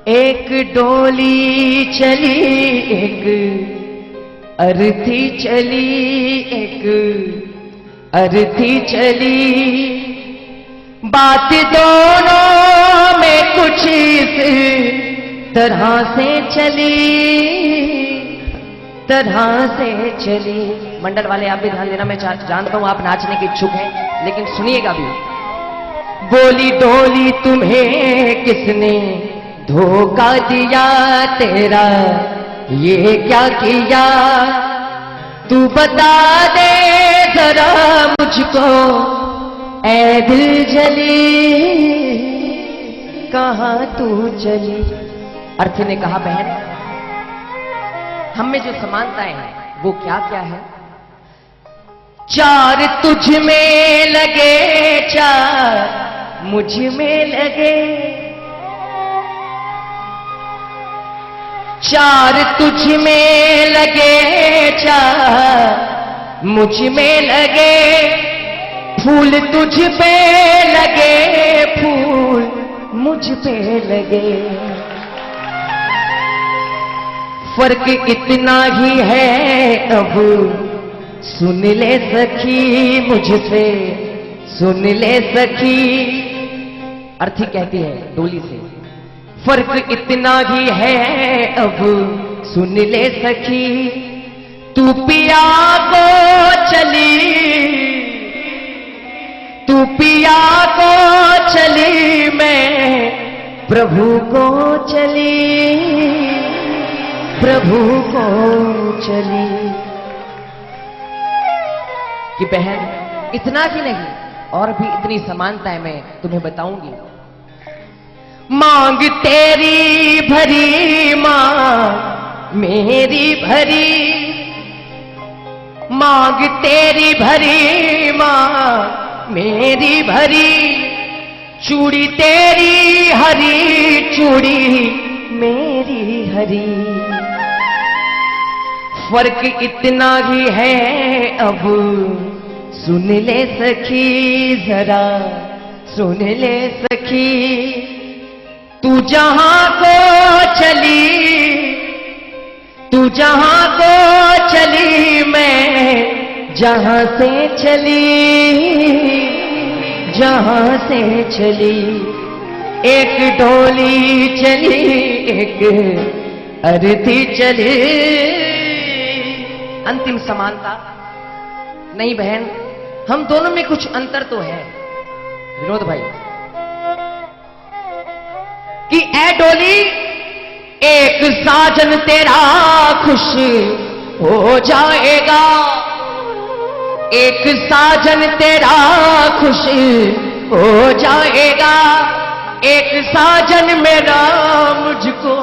एक डोली चली एक अर्थी चली, एक अर्थी चली, बात दोनों में कुछ इस तरह से चली। मंडल वाले आप भी ध्यान देना, मैं जानता हूं आप नाचने के इच्छुक हैं, लेकिन सुनिएगा भी। बोली डोली तुम्हें किसने धोखा दिया, तेरा ये क्या किया, तू बता दे जरा मुझको ऐ दिल जली, कहां तू चली। अर्थी ने कहा बहन, हम में जो समानताएं हैं वो क्या क्या है। चार तुझ में लगे, चार मुझ में लगे, चार तुझ में लगे, चार मुझ में लगे, फूल तुझ पे लगे, फूल मुझ पे लगे, फर्क इतना ही है अब सुन ले सखी मुझसे, सुन ले सखी। अर्थी कहती है डोली से, फर्क इतना ही है अब सुन ले सखी, तू पिया को चली, तू पिया को चली, मैं प्रभु को चली, प्रभु को चली। कि बहन इतना ही नहीं और भी इतनी समानताएं मैं तुम्हें बताऊंगी। मांग तेरी भरी, मांग मेरी भरी, मांग तेरी भरी, मांग मेरी भरी, चूड़ी तेरी हरी, चूड़ी मेरी हरी, फर्क इतना ही है अब सुन ले सखी, जरा सुन ले सखी, तू जहां को चली, तू जहां को चली, मैं जहां से चली, जहां से चली। एक डोली चली एक अर्थी चली। अंतिम समानता नहीं बहन, हम दोनों में कुछ अंतर तो है विनोद भाई। कि ऐ डोली एक साजन तेरा खुश हो जाएगा, एक साजन तेरा खुश हो जाएगा, एक साजन मेरा मुझको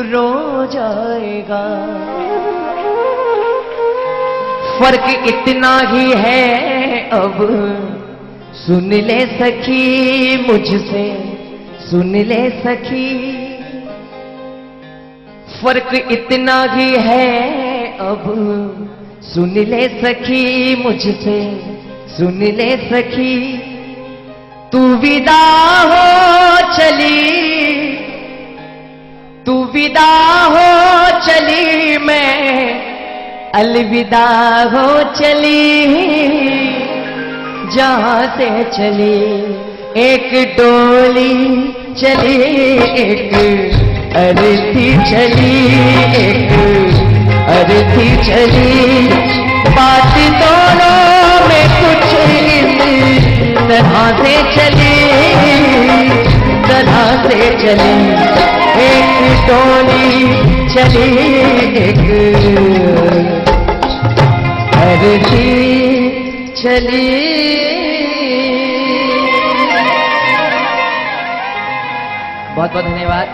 रो जाएगा, फर्क इतना ही है अब सुन ले सखी मुझसे, सुन ले सखी, फर्क इतना ही है अब सुन ले सखी मुझसे, सुन ले सखी, तू विदा हो चली, तू विदा हो चली, मैं अलविदा हो चली, जहां से चली। एक डोली चली एक अर्थी चली, एक अर्थी चली, बात दोनों में कुछ इस तरह से चली, तरह से चली। एक डोली चली एक अर्थी चली। बहुत बहुत धन्यवाद,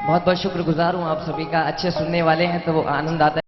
बहुत बहुत शुक्रगुजार हूं आप सभी का। अच्छे सुनने वाले हैं तो वो आनंद आता है।